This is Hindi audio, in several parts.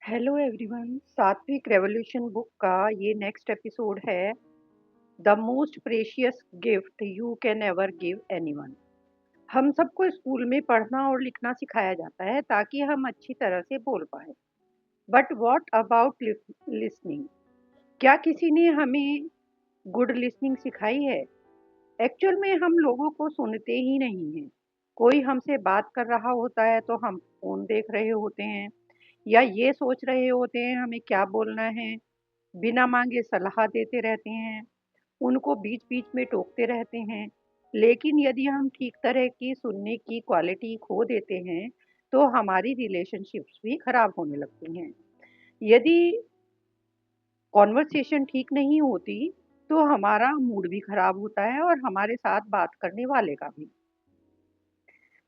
Hello everyone. सात्विक रेवोल्यूशन बुक का ये नेक्स्ट एपिसोड है the most precious gift you can ever give anyone. हम सबको स्कूल में पढ़ना और लिखना सिखाया जाता है ताकि हम अच्छी तरह से बोल पाए। But what about listening? क्या किसी ने हमें गुड लिसनिंग सिखाई है? एक्चुअल में हम लोगों को सुनते ही नहीं हैं। कोई हमसे बात कर रहा होता है तो हम फोन देख रहे होते हैं या ये सोच रहे होते हैं हमें क्या बोलना है। बिना मांगे सलाह देते रहते हैं, उनको बीच-बीच में टोकते रहते हैं। लेकिन यदि हम ठीक तरह की सुनने की क्वालिटी खो देते हैं, तो हमारी रिलेशनशिप्स भी खराब होने लगती हैं। यदि कॉन्वर्सेशन ठीक नहीं होती, तो हमारा मूड भी खराब होता है और हमारे साथ बात करने वाले का भी।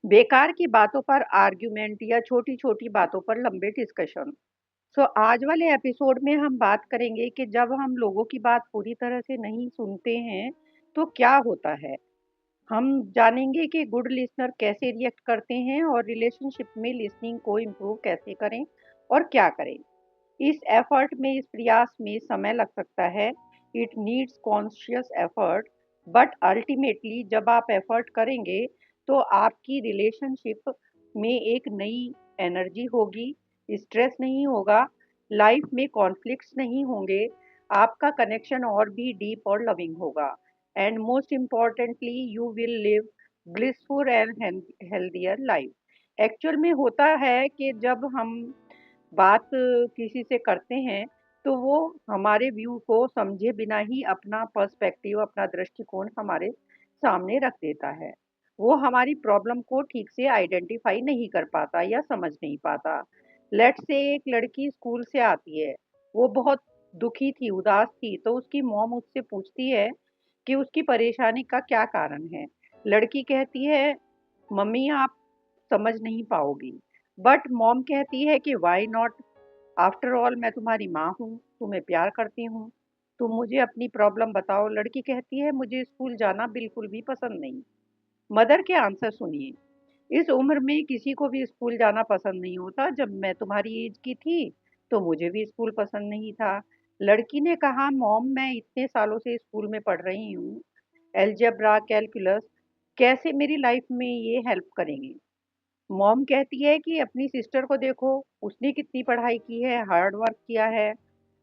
बेकार की बातों पर आर्ग्यूमेंट या छोटी-छोटी बातों पर लंबे डिस्कशन। आज वाले एपिसोड में हम बात करेंगे कि जब हम लोगों की बात पूरी तरह से नहीं सुनते हैं, तो क्या होता है? हम जानेंगे कि गुड लिसनर कैसे रिएक्ट करते हैं और रिलेशनशिप में लिसनिंग को इम्प्रूव कैसे करें और क्या करें। इस प्रयास में समय लग सकता है। It needs conscious effort, but ultimately जब आप एफर्ट करेंगे, तो आपकी रिलेशनशिप में एक नई एनर्जी होगी, स्ट्रेस नहीं होगा, लाइफ में कॉन्फ्लिक्ट्स नहीं होंगे, आपका कनेक्शन और भी डीप और लविंग होगा। And most importantly you will live blissful and healthier life. Actual में होता है कि जब हम बात किसी से करते हैं, तो वो हमारे व्यू को समझे बिना ही अपना पर्सपेक्टिव, अपना दृष्टिकोण हमारे सामने रख देता है। वो हमारी प्रॉब्लम को ठीक से आइडेंटिफाई नहीं कर पाता या समझ नहीं पाता। लेट्स से एक लड़की स्कूल से आती है, वो बहुत दुखी थी, उदास थी, तो उसकी मॉम उससे पूछती है कि उसकी परेशानी का क्या कारण है। लड़की कहती है, मम्मी आप समझ नहीं पाओगी। बट मॉम कहती है कि व्हाई नॉट, आफ्टर ऑल मैं तुम्हारी माँ हूँ, तुम्हें प्यार करती हूँ, तुम मुझे अपनी प्रॉब्लम बताओ। लड़की कहती है, मुझे स्कूल जाना बिल्कुल भी पसंद नहीं। मदर के आंसर सुनिए। इस उम्र में किसी को भी स्कूल जाना पसंद नहीं होता। जब मैं तुम्हारी एज की थी, तो मुझे भी स्कूल पसंद नहीं था। लड़की ने कहा, मॉम मैं इतने सालों से स्कूल में पढ़ रही हूँ, अलजेब्रा, कैलकुलस, कैसे मेरी लाइफ में ये हेल्प करेंगे? मॉम कहती है कि अपनी सिस्टर को देखो, उसने कितनी पढ़ाई की है, हार्ड वर्क किया है।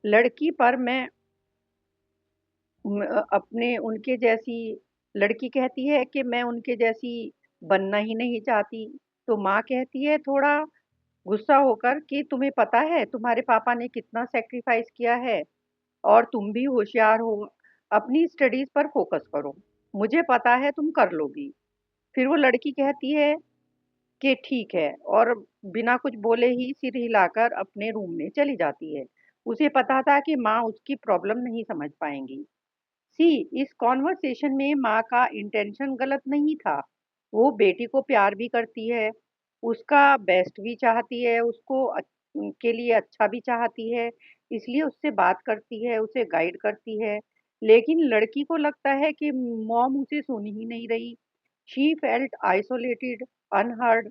लड़की पर मैं अपने उनके जैसी लड़की कहती है कि मैं उनके जैसी बनना ही नहीं चाहती। तो माँ कहती है थोड़ा गुस्सा होकर कि तुम्हें पता है तुम्हारे पापा ने कितना सैक्रिफाइस किया है और तुम भी होशियार हो, अपनी स्टडीज पर फोकस करो, मुझे पता है तुम कर लोगी। फिर वो लड़की कहती है कि ठीक है, और बिना कुछ बोले ही सिर हिलाकर अपने रूम में चली जाती है। उसे पता था कि माँ उसकी प्रॉब्लम नहीं समझ पाएंगी। सी, इस कॉन्वर्सेशन में माँ का इंटेंशन गलत नहीं था। वो बेटी को प्यार भी करती है, उसका बेस्ट भी चाहती है, उसको के लिए अच्छा भी चाहती है, इसलिए उससे बात करती है, उसे गाइड करती है। लेकिन लड़की को लगता है कि मॉम उसे सुन ही नहीं रही। She felt isolated, unheard.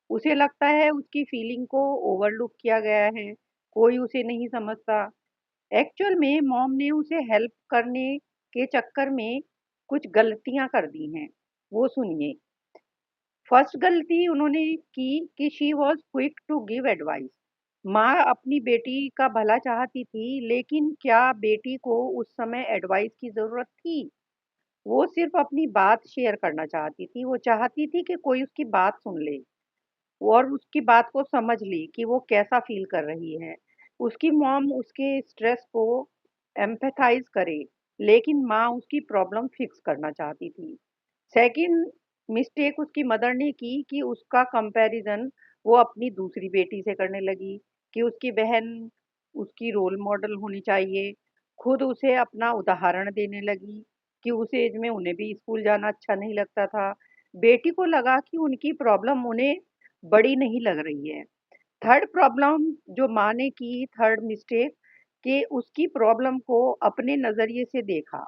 उसे लगता है उसकी फीलिंग को ओवरलुक किया गया है, कोई उसे नहीं समझता। एक्चुअल में मॉम ने उसे हेल्प करने के चक्कर में कुछ गलतियां कर दी हैं। वो सुनिए। फर्स्ट गलती उन्होंने की कि she was quick to give advice. माँ अपनी बेटी का भला चाहती थी, लेकिन क्या बेटी को उस समय एडवाइस की जरूरत थी? वो सिर्फ अपनी बात शेयर करना चाहती थी। वो चाहती थी कि कोई उसकी बात सुन ले और उसकी बात को समझ ली कि वो कैसा फ़ील कर रही है। उसकी मॉम उसके स्ट्रेस को एम्पैथाइज़ करे, लेकिन माँ उसकी प्रॉब्लम फिक्स करना चाहती थी। सेकंड मिस्टेक उसकी मदर ने की कि उसका कंपैरिज़न वो अपनी दूसरी बेटी से करने लगी कि उसकी बहन उसकी रोल मॉडल होनी चाहिए। खुद उसे अपना उदाहरण देने लगी कि उस एज में उन्हें भी स्कूल जाना अच्छा नहीं लगता था। बेटी को लगा कि उनकी प्रॉब्लम उन्हें बड़ी नहीं लग रही है। थर्ड प्रॉब्लम जो माँ ने की, थर्ड मिस्टेक, कि उसकी प्रॉब्लम को अपने नज़रिए से देखा।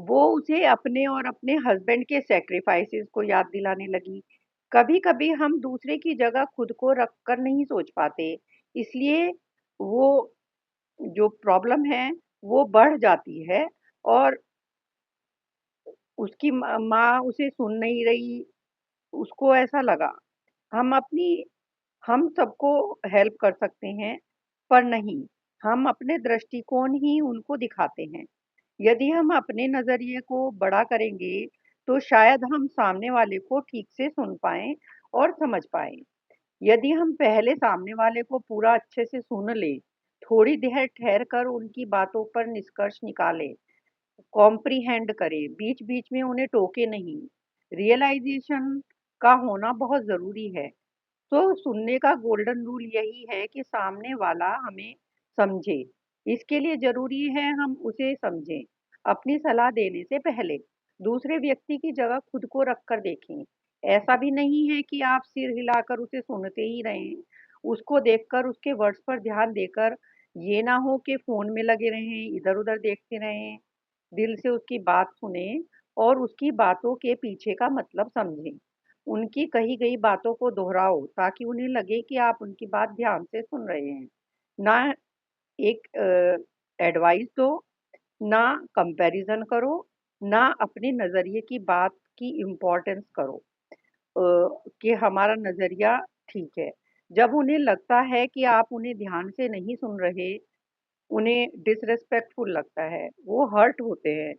वो उसे अपने और अपने हस्बैंड के सैक्रिफाइसेस को याद दिलाने लगी। कभी-कभी हम दूसरे की जगह खुद को रखकर नहीं सोच पाते इसलिए वो जो प्रॉब्लम है वो बढ़ जाती है और उसकी माँ उसे सुन नहीं रही, उसको ऐसा लगा। हम अपनी हम सबको हेल्प कर सकते हैं, पर नहीं, हम अपने दृष्टिकोण ही उनको दिखाते हैं। यदि हम अपने नज़रिए को बड़ा करेंगे, तो शायद हम सामने वाले को ठीक से सुन पाएँ और समझ पाएँ। यदि हम पहले सामने वाले को पूरा अच्छे से सुन लें, थोड़ी देर ठहर कर उनकी बातों पर निष्कर्ष निकालें, कॉम्प्रिहेंड करें, बीच-बीच में उन्हें टोके नहीं, रियलाइज़ेशन का होना बहुत ज़रूरी है। तो सुनने का गोल्डन रूल यही है कि सामने वाला हमें समझे। इसके लिए ज़रूरी है हम उसे समझें। अपनी सलाह देने से पहले दूसरे व्यक्ति की जगह खुद को रख कर देखें। ऐसा भी नहीं है कि आप सिर हिलाकर उसे सुनते ही रहें। उसको देखकर उसके वर्ड्स पर ध्यान देकर ये ना हो कि फ़ोन में लगे रहें, इधर-उधर देखते रहें। दिल से उसकी बात सुनें और उसकी बातों के पीछे का मतलब समझें। उनकी कही गई बातों को दोहराओ ताकि उन्हें लगे कि आप उनकी बात ध्यान से सुन रहे हैं। ना एक एडवाइस दो, ना कंपैरिजन करो, ना अपने नज़रिए की बात की इम्पोर्टेंस करो कि हमारा नज़रिया ठीक है। जब उन्हें लगता है कि आप उन्हें ध्यान से नहीं सुन रहे, उन्हें डिसरिस्पेक्टफुल लगता है, वो हर्ट होते हैं।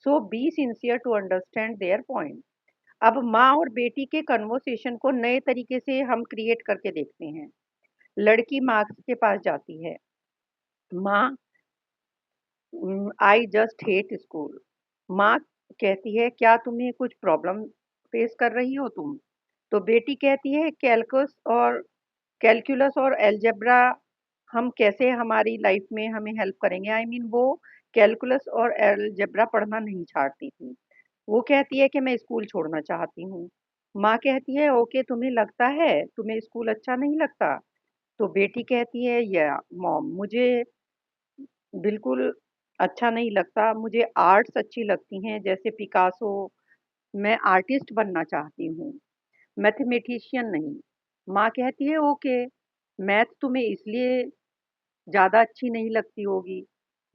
So be sincere to understand their point. अब माँ और बेटी के कन्वर्सेशन को नए तरीके से हम क्रिएट करके देखते हैं। लड़की माँ के पास जाती है, माँ, आई जस्ट हेट स्कूल। माँ कहती है, क्या तुम्हें कुछ प्रॉब्लम फेस कर रही हो तुम? तो बेटी कहती है, कैलकुलस और अलजेब्रा हम कैसे हमारी लाइफ में हमें हेल्प करेंगे। आई मीन वो कैलकुलस और अलजेब्रा पढ़ना नहीं चाहती थी। वो कहती है कि मैं स्कूल छोड़ना चाहती हूँ। माँ कहती है, ओके, तुम्हें लगता है तुम्हें स्कूल अच्छा नहीं लगता? तो बेटी कहती है, या मॉम, मुझे बिल्कुल अच्छा नहीं लगता। मुझे आर्ट्स अच्छी लगती हैं, जैसे पिकासो। मैं आर्टिस्ट बनना चाहती हूँ, मैथमेटिशियन नहीं। माँ कहती है, ओके, मैथ तुम्हें इसलिए ज़्यादा अच्छी नहीं लगती होगी।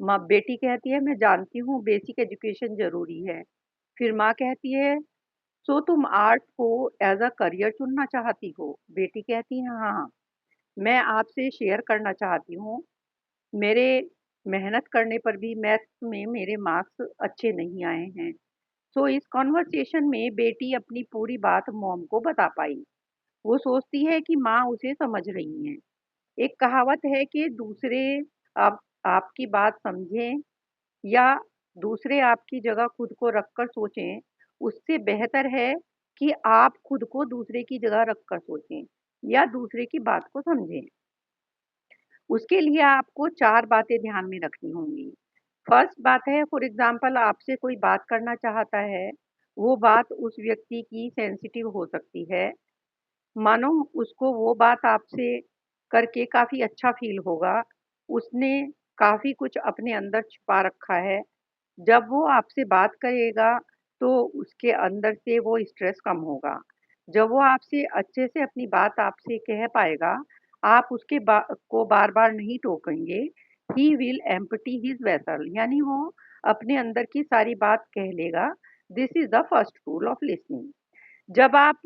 माँ बेटी कहती है, मैं जानती हूँ बेसिक एजुकेशन ज़रूरी है। फिर माँ कहती है, सो तुम आर्ट को एज़ अ करियर चुनना चाहती हो? बेटी कहती है, हाँ, मैं आपसे शेयर करना चाहती हूँ। मेरे मेहनत करने पर भी मैथ में मेरे मार्क्स अच्छे नहीं आए हैं। सो इस कॉन्वर्सेशन में बेटी अपनी पूरी बात मॉम को बता पाई। वो सोचती है कि माँ उसे समझ रही हैं। एक कहावत है कि दूसरे आप आपकी बात समझें या दूसरे आपकी जगह खुद को रखकर सोचें, उससे बेहतर है कि आप खुद को दूसरे की जगह रखकर सोचें या दूसरे की बात को समझें। उसके लिए आपको 4 बातें ध्यान में रखनी होंगी। फर्स्ट बात है, फॉर एग्ज़ाम्पल आपसे कोई बात करना चाहता है, वो बात उस व्यक्ति की सेंसिटिव हो सकती है। मानो उसको वो बात आपसे करके काफ़ी अच्छा फ़ील होगा। उसने काफ़ी कुछ अपने अंदर छुपा रखा है। जब वो आपसे बात करेगा, तो उसके अंदर से वो स्ट्रेस कम होगा। जब वो आपसे अच्छे से अपनी बात आपसे कह पाएगा, आप उसके को बार-बार नहीं टोकेंगे। He will empty his vessel, यानी वो अपने अंदर की सारी बात कह लेगा। This is the first rule of listening. जब आप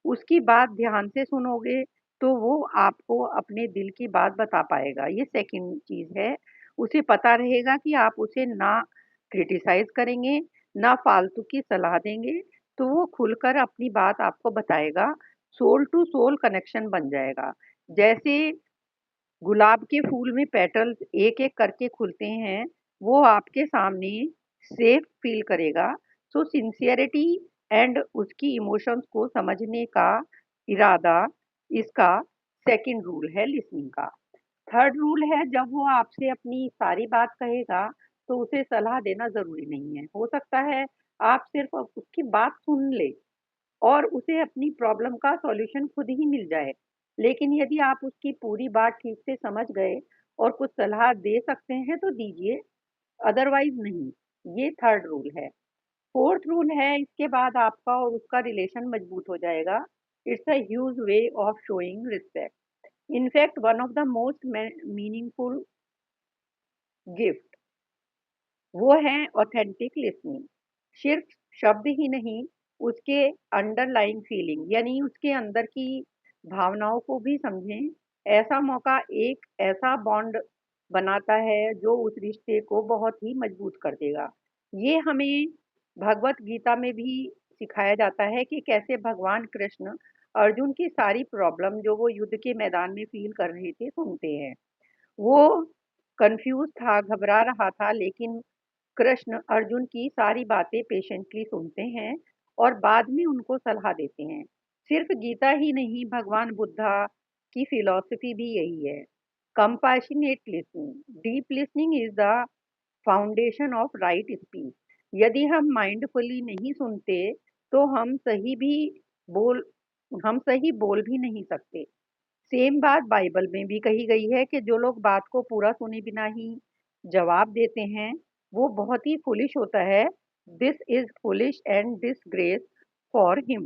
उसकी बात ध्यान से सुनोगे, तो वो आपको अपने दिल की बात बता पाएगा। ये सेकंड चीज़ है। उसे पता रहेगा कि आप उसे ना क्रिटिसाइज़ करेंगे, ना फालतू की सलाह देंगे, तो वो खुलकर अपनी बात आपको बताएगा। सोल टू सोल कनेक्शन बन जाएगा। जैसे गुलाब के फूल में पेटल्स एक-एक करके खुलते हैं, वो आपके सामने सेफ फ़ील करेगा। सो सिंसियरिटी एंड उसकी इमोशंस को समझने का इरादा, इसका सेकंड रूल है लिसनिंग का। थर्ड रूल है, जब वो आपसे अपनी सारी बात कहेगा, तो उसे सलाह देना ज़रूरी नहीं है। हो सकता है आप सिर्फ़ उसकी बात सुन लें और उसे अपनी प्रॉब्लम का सॉल्यूशन खुद ही मिल जाए। लेकिन यदि आप उसकी पूरी बात ठीक से समझ गए और कुछ सलाह दे सकते हैं तो दीजिए, अदरवाइज़ नहीं। ये थर्ड रूल है। फोर्थ रूल है, इसके बाद आपका और उसका रिलेशन मजबूत हो जाएगा। It's a huge way of showing respect. In fact one of the most meaningful gift वो है ऑथेंटिक लिसनिंग। सिर्फ शब्द ही नहीं, उसके अंडरलाइंग फीलिंग यानी उसके अंदर की भावनाओं को भी समझें। ऐसा मौका एक ऐसा बॉन्ड बनाता है जो उस रिश्ते को बहुत ही मजबूत कर देगा। ये हमें भगवत गीता में भी सिखाया जाता है कि कैसे भगवान कृष्ण अर्जुन की सारी प्रॉब्लम जो वो युद्ध के मैदान में फील कर रहे थे सुनते हैं। वो कंफ्यूज था, घबरा रहा था, लेकिन कृष्ण अर्जुन की सारी बातें पेशेंटली सुनते हैं और बाद में उनको सलाह देते हैं। सिर्फ गीता ही नहीं, भगवान बुद्धा की फिलॉसफी भी यही है। Compassionate listening, deep listening is the foundation of right speech. यदि हम माइंडफुली नहीं सुनते तो बोल हम सही बोल भी नहीं सकते। सेम बात बाइबल में भी कही गई है कि जो लोग बात को पूरा सुने बिना ही जवाब देते हैं, वो बहुत ही फुलिश होता है। This is foolish and disgrace for him.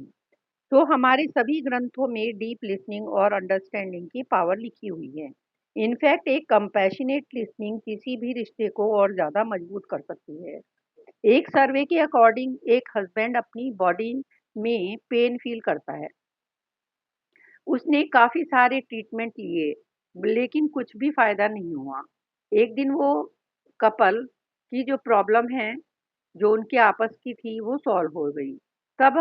तो हमारे सभी ग्रंथों में डीप लिसनिंग और अंडरस्टैंडिंग की पावर लिखी हुई है। इनफैक्ट एक कंपैशनेट लिसनिंग किसी भी रिश्ते को और ज्यादा मजबूत कर सकती है। एक सर्वे के अकॉर्डिंग एक हस्बैंड अपनी बॉडी में पेन फील करता है। उसने काफ़ी सारे ट्रीटमेंट लिए, लेकिन कुछ भी फ़ायदा नहीं हुआ। एक दिन वो कपल की जो प्रॉब्लम है, जो उनके आपस की थी, वो सॉल्व हो गई। तब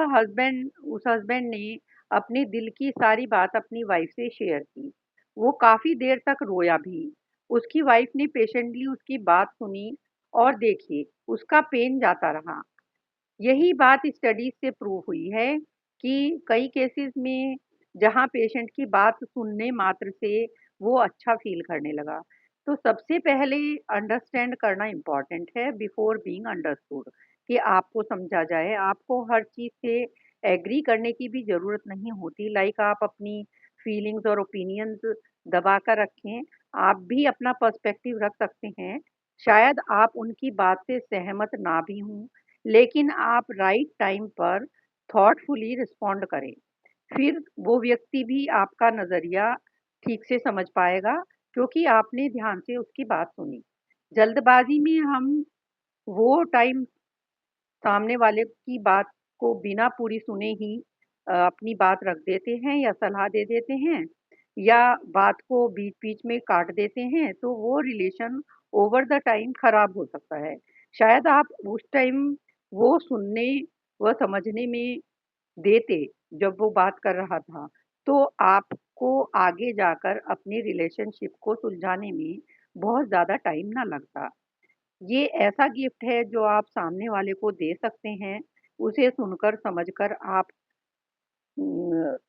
उस हस्बैंड ने अपने दिल की सारी बात अपनी वाइफ़ से शेयर की। वो काफ़ी देर तक रोया भी। उसकी वाइफ़ ने पेशेंटली उसकी बात सुनी और देखिए, उसका पेन जाता रहा। यही बात स्टडीज से प्रूव हुई है कि कई केसेस में जहां पेशेंट की बात सुनने मात्र से वो अच्छा फील करने लगा। तो सबसे पहले अंडरस्टैंड करना इम्पॉर्टेंट है बिफोर बीइंग अंडरस्टूड, कि आपको समझा जाए। आपको हर चीज़ से एग्री करने की भी ज़रूरत नहीं होती। लाइक आप अपनी फीलिंग्स और ओपिनियंस दबा कर रखें। आप भी अपना पर्सपेक्टिव रख सकते हैं। शायद आप उनकी बात से सहमत ना भी हों, लेकिन आप राइट टाइम पर थॉटफुली रिस्पॉन्ड करें। फिर वो व्यक्ति भी आपका नज़रिया ठीक से समझ पाएगा, क्योंकि आपने ध्यान से उसकी बात सुनी। जल्दबाजी में हम वो टाइम सामने वाले की बात को बिना पूरी सुने ही अपनी बात रख देते हैं या सलाह दे देते हैं या बात को बीच-बीच में काट देते हैं, तो वो रिलेशन ओवर द टाइम खराब हो सकता है। शायद आप उस टाइम वो सुनने व समझने में देते जब वो बात कर रहा था, तो आपको आगे जाकर अपनी रिलेशनशिप को सुलझाने में बहुत ज़्यादा टाइम ना लगता। ये ऐसा गिफ्ट है जो आप सामने वाले को दे सकते हैं। उसे सुनकर समझकर आप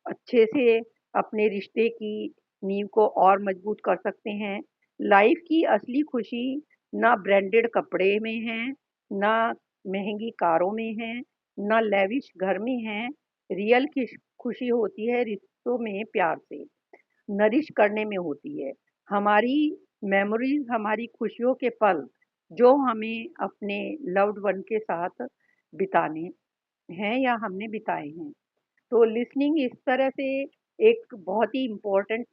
अच्छे से अपने रिश्ते की नींव को और मजबूत कर सकते हैं। लाइफ की असली खुशी ना ब्रांडेड कपड़े में है, ना महँगी कारों में है, ना लेविश घर में है। रियल खुशी होती है रिश्तों में प्यार से नरिश करने में होती है। हमारी मेमोरीज़, हमारी खुशियों के पल जो हमें अपने लव्ड वन के साथ बिताने हैं या हमने बिताए हैं। तो लिसनिंग इस तरह से एक बहुत ही इम्पोर्टेंट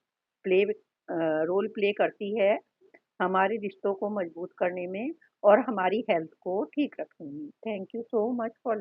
रोल प्ले करती है हमारे रिश्तों को मजबूत करने में और हमारी हेल्थ को ठीक रखने में। Thank you so much for